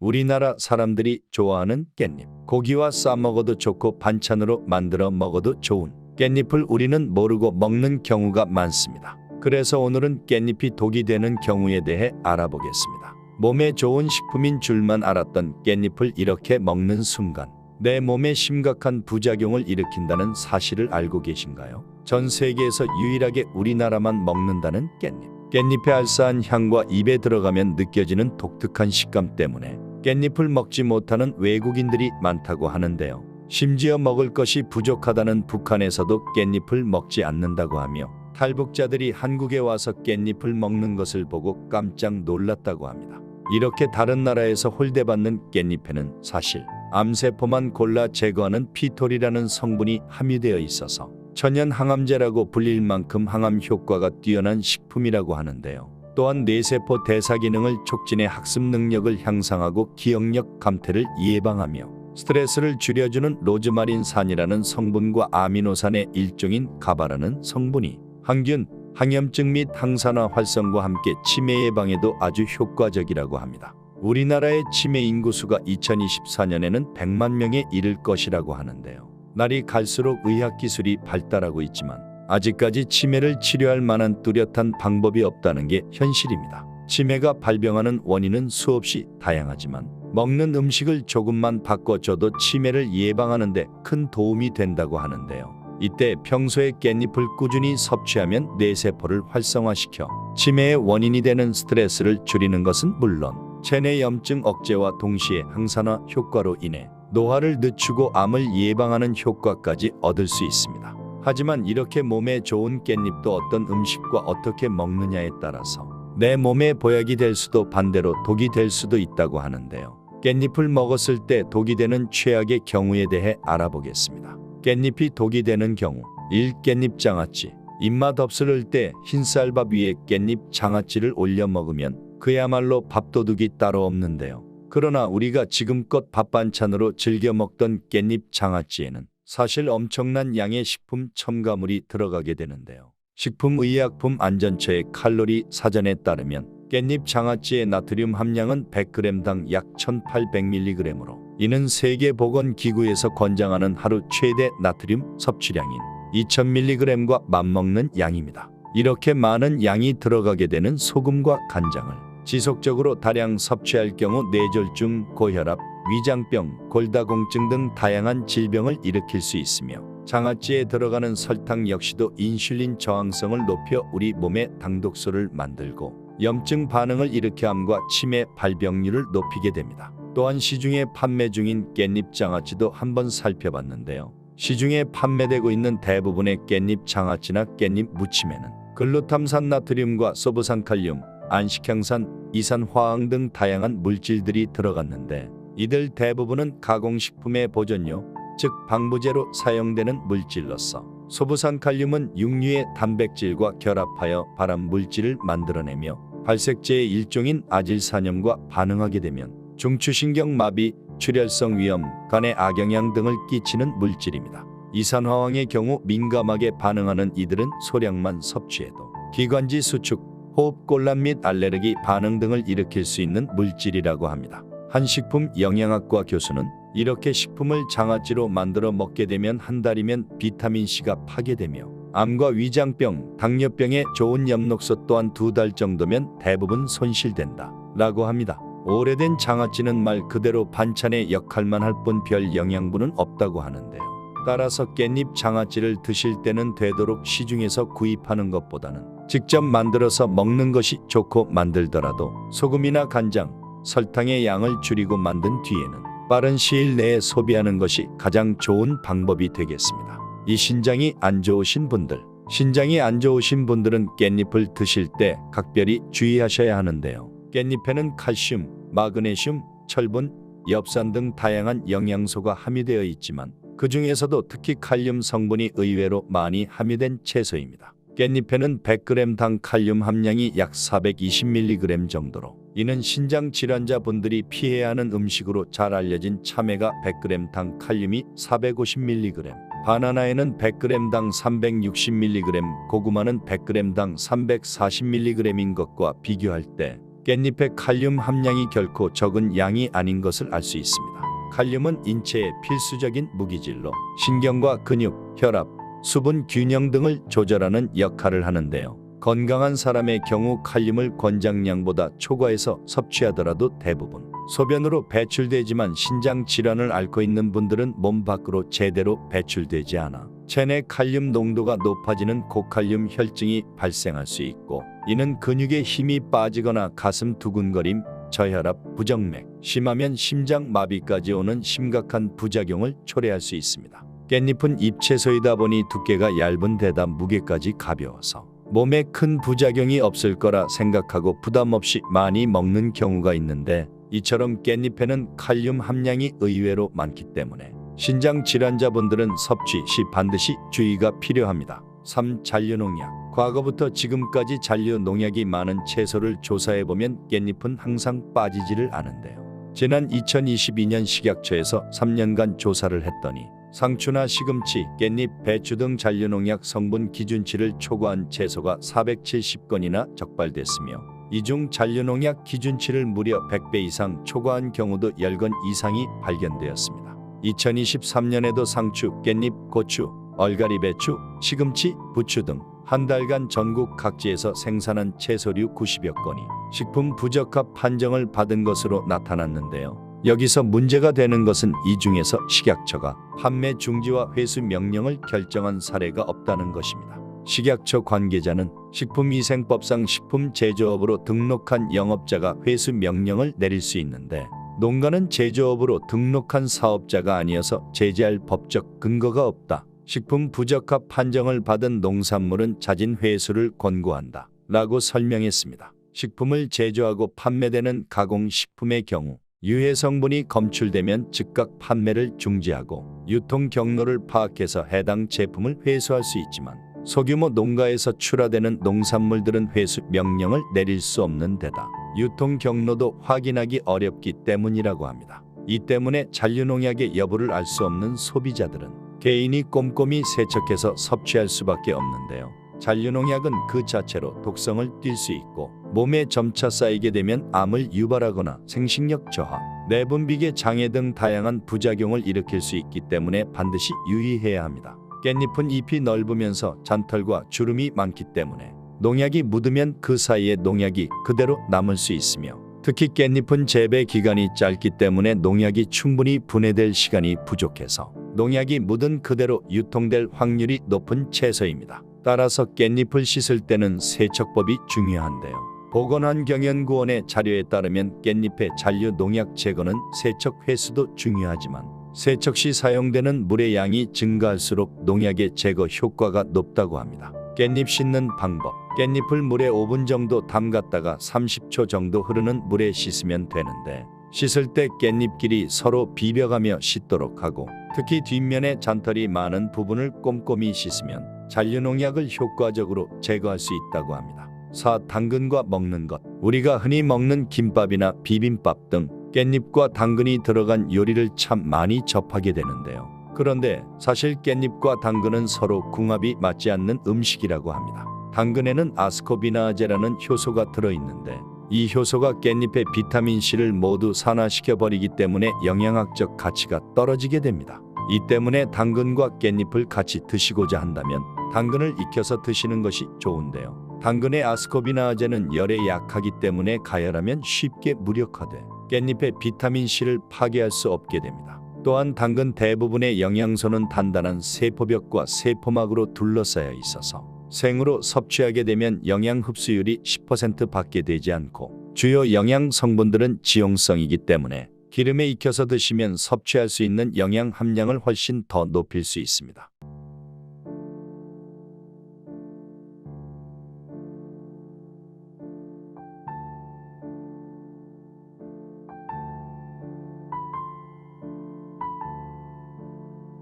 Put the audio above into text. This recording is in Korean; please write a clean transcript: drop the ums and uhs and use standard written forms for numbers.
우리나라 사람들이 좋아하는 깻잎. 고기와 싸 먹어도 좋고 반찬으로 만들어 먹어도 좋은 깻잎을 우리는 모르고 먹는 경우가 많습니다. 그래서 오늘은 깻잎이 독이 되는 경우에 대해 알아보겠습니다. 몸에 좋은 식품인 줄만 알았던 깻잎을 이렇게 먹는 순간 내 몸에 심각한 부작용을 일으킨다는 사실을 알고 계신가요? 전 세계에서 유일하게 우리나라만 먹는다는 깻잎. 깻잎의 알싸한 향과 입에 들어가면 느껴지는 독특한 식감 때문에 깻잎을 먹지 못하는 외국인들이 많다고 하는데요. 심지어 먹을 것이 부족하다는 북한에서도 깻잎을 먹지 않는다고 하며 탈북자들이 한국에 와서 깻잎을 먹는 것을 보고 깜짝 놀랐다고 합니다. 이렇게 다른 나라에서 홀대받는 깻잎에는 사실 암세포만 골라 제거하는 피톨이라는 성분이 함유되어 있어서 천연 항암제라고 불릴 만큼 항암 효과가 뛰어난 식품이라고 하는데요. 또한 뇌세포 대사 기능을 촉진해 학습 능력을 향상하고 기억력 감퇴를 예방하며 스트레스를 줄여주는 로즈마린산이라는 성분과 아미노산의 일종인 가바라는 성분이 항균, 항염증 및 항산화 활성과 함께 치매 예방에도 아주 효과적이라고 합니다. 우리나라의 치매 인구수가 2024년에는 100만 명에 이를 것이라고 하는데요. 날이 갈수록 의학기술이 발달하고 있지만 아직까지 치매를 치료할 만한 뚜렷한 방법이 없다는 게 현실입니다. 치매가 발병하는 원인은 수없이 다양하지만 먹는 음식을 조금만 바꿔줘도 치매를 예방하는 데 큰 도움이 된다고 하는데요. 이때 평소에 깻잎을 꾸준히 섭취하면 뇌세포를 활성화시켜 치매의 원인이 되는 스트레스를 줄이는 것은 물론 체내 염증 억제와 동시에 항산화 효과로 인해 노화를 늦추고 암을 예방하는 효과까지 얻을 수 있습니다. 하지만 이렇게 몸에 좋은 깻잎도 어떤 음식과 어떻게 먹느냐에 따라서 내 몸에 보약이 될 수도 반대로 독이 될 수도 있다고 하는데요. 깻잎을 먹었을 때 독이 되는 최악의 경우에 대해 알아보겠습니다. 깻잎이 독이 되는 경우 1. 깻잎 장아찌. 입맛 없을 때 흰쌀밥 위에 깻잎 장아찌를 올려 먹으면 그야말로 밥도둑이 따로 없는데요. 그러나 우리가 지금껏 밥반찬으로 즐겨 먹던 깻잎 장아찌에는 사실 엄청난 양의 식품 첨가물이 들어가게 되는데요. 식품의약품안전처의 칼로리 사전에 따르면 깻잎 장아찌의 나트륨 함량은 100g당 약 1800mg으로 이는 세계보건기구에서 권장하는 하루 최대 나트륨 섭취량인 2000mg과 맞먹는 양입니다. 이렇게 많은 양이 들어가게 되는 소금과 간장을 지속적으로 다량 섭취할 경우 뇌졸중, 고혈압, 위장병, 골다공증 등 다양한 질병을 일으킬 수 있으며 장아찌에 들어가는 설탕 역시도 인슐린 저항성을 높여 우리 몸에 당독소를 만들고 염증 반응을 일으켜 암과 치매 발병률을 높이게 됩니다. 또한 시중에 판매 중인 깻잎 장아찌도 한번 살펴봤는데요. 시중에 판매되고 있는 대부분의 깻잎 장아찌나 깻잎 무침에는 글루탐산 나트륨과 소부산칼륨, 안식향산, 이산화황 등 다양한 물질들이 들어갔는데 이들 대부분은 가공식품의 보존료, 즉 방부제로 사용되는 물질로서 소부산칼륨은 육류의 단백질과 결합하여 발암 물질을 만들어내며 발색제의 일종인 아질산염과 반응하게 되면 중추신경마비, 출혈성 위염, 간에 악영향 등을 끼치는 물질입니다. 이산화황의 경우 민감하게 반응하는 이들은 소량만 섭취해도 기관지 수축, 호흡곤란 및 알레르기 반응 등을 일으킬 수 있는 물질이라고 합니다. 한 식품 영양학과 교수는 이렇게 식품을 장아찌로 만들어 먹게 되면 한 달이면 비타민C가 파괴되며 암과 위장병, 당뇨병에 좋은 엽록소 또한 2달 정도면 대부분 손실된다 라고 합니다. 오래된 장아찌는 말 그대로 반찬의 역할만 할 뿐 별 영양분은 없다고 하는데요. 따라서 깻잎 장아찌를 드실 때는 되도록 시중에서 구입하는 것보다는 직접 만들어서 먹는 것이 좋고 만들더라도 소금이나 간장, 설탕의 양을 줄이고 만든 뒤에는 빠른 시일 내에 소비하는 것이 가장 좋은 방법이 되겠습니다. 이 신장이 안 좋으신 분들은 깻잎을 드실 때 각별히 주의하셔야 하는데요. 깻잎에는 칼슘, 마그네슘, 철분, 엽산 등 다양한 영양소가 함유되어 있지만 그 중에서도 특히 칼륨 성분이 의외로 많이 함유된 채소입니다. 깻잎에는 100g당 칼륨 함량이 약 420mg 정도로 이는 신장 질환자 분들이 피해야 하는 음식으로 잘 알려진 참외가 100g당 칼륨이 450mg, 바나나에는 100g당 360mg, 고구마는 100g당 340mg인 것과 비교할 때 깻잎의 칼륨 함량이 결코 적은 양이 아닌 것을 알 수 있습니다. 칼륨은 인체의 필수적인 무기질로 신경과 근육, 혈압, 수분 균형 등을 조절하는 역할을 하는데요. 건강한 사람의 경우 칼륨을 권장량보다 초과해서 섭취하더라도 대부분 소변으로 배출되지만 신장 질환을 앓고 있는 분들은 몸 밖으로 제대로 배출되지 않아 체내 칼륨 농도가 높아지는 고칼륨 혈증이 발생할 수 있고, 이는 근육에 힘이 빠지거나 가슴 두근거림, 저혈압, 부정맥, 심하면 심장 마비까지 오는 심각한 부작용을 초래할 수 있습니다. 깻잎은 잎채소이다 보니 두께가 얇은 데다 무게까지 가벼워서 몸에 큰 부작용이 없을 거라 생각하고 부담 없이 많이 먹는 경우가 있는데, 이처럼 깻잎에는 칼륨 함량이 의외로 많기 때문에 신장 질환자분들은 섭취 시 반드시 주의가 필요합니다. 3. 잔류농약. 과거부터 지금까지 잔류농약이 많은 채소를 조사해보면 깻잎은 항상 빠지지를 않은데요. 지난 2022년 식약처에서 3년간 조사를 했더니 상추나 시금치, 깻잎, 배추 등 잔류농약 성분 기준치를 초과한 채소가 470건이나 적발됐으며, 이 중 잔류농약 기준치를 무려 100배 이상 초과한 경우도 10건 이상이 발견되었습니다. 2023년에도 상추, 깻잎, 고추, 얼갈이 배추, 시금치, 부추 등 한 달간 전국 각지에서 생산한 채소류 90여 건이 식품 부적합 판정을 받은 것으로 나타났는데요. 여기서 문제가 되는 것은 이 중에서 식약처가 판매 중지와 회수 명령을 결정한 사례가 없다는 것입니다. 식약처 관계자는 식품위생법상 식품제조업으로 등록한 영업자가 회수 명령을 내릴 수 있는데, 농가는 제조업으로 등록한 사업자가 아니어서 제재할 법적 근거가 없다. 식품 부적합 판정을 받은 농산물은 자진 회수를 권고한다 라고 설명했습니다. 식품을 제조하고 판매되는 가공식품의 경우 유해 성분이 검출되면 즉각 판매를 중지하고 유통 경로를 파악해서 해당 제품을 회수할 수 있지만, 소규모 농가에서 출하되는 농산물들은 회수 명령을 내릴 수 없는 데다 유통 경로도 확인하기 어렵기 때문이라고 합니다. 이 때문에 잔류농약의 여부를 알 수 없는 소비자들은 개인이 꼼꼼히 세척해서 섭취할 수밖에 없는데요. 잔류농약은 그 자체로 독성을 띨 수 있고, 몸에 점차 쌓이게 되면 암을 유발하거나 생식력 저하, 내분비계 장애 등 다양한 부작용을 일으킬 수 있기 때문에 반드시 유의해야 합니다. 깻잎은 잎이 넓으면서 잔털과 주름이 많기 때문에 농약이 묻으면 그 사이에 농약이 그대로 남을 수 있으며, 특히 깻잎은 재배 기간이 짧기 때문에 농약이 충분히 분해될 시간이 부족해서 농약이 묻은 그대로 유통될 확률이 높은 채소입니다. 따라서 깻잎을 씻을 때는 세척법이 중요한데요. 보건환경연구원의 자료에 따르면 깻잎의 잔류 농약 제거는 세척 횟수도 중요하지만, 세척 시 사용되는 물의 양이 증가할수록 농약의 제거 효과가 높다고 합니다. 깻잎 씻는 방법. 깻잎을 물에 5분 정도 담갔다가 30초 정도 흐르는 물에 씻으면 되는데, 씻을 때 깻잎끼리 서로 비벼가며 씻도록 하고, 특히 뒷면에 잔털이 많은 부분을 꼼꼼히 씻으면 잔류농약을 효과적으로 제거할 수 있다고 합니다. 4. 당근과 먹는 것. 우리가 흔히 먹는 김밥이나 비빔밥 등 깻잎과 당근이 들어간 요리를 참 많이 접하게 되는데요. 그런데 사실 깻잎과 당근은 서로 궁합이 맞지 않는 음식이라고 합니다. 당근에는 아스코비나아제라는 효소가 들어있는데, 이 효소가 깻잎의 비타민C를 모두 산화시켜버리기 때문에 영양학적 가치가 떨어지게 됩니다. 이 때문에 당근과 깻잎을 같이 드시고자 한다면 당근을 익혀서 드시는 것이 좋은데요. 당근의 아스코비나아제는 열에 약하기 때문에 가열하면 쉽게 무력화돼 깻잎의 비타민C를 파괴할 수 없게 됩니다. 또한 당근 대부분의 영양소는 단단한 세포벽과 세포막으로 둘러싸여 있어서 생으로 섭취하게 되면 영양 흡수율이 10%밖에 되지 않고, 주요 영양 성분들은 지용성이기 때문에 기름에 익혀서 드시면 섭취할 수 있는 영양 함량을 훨씬 더 높일 수 있습니다.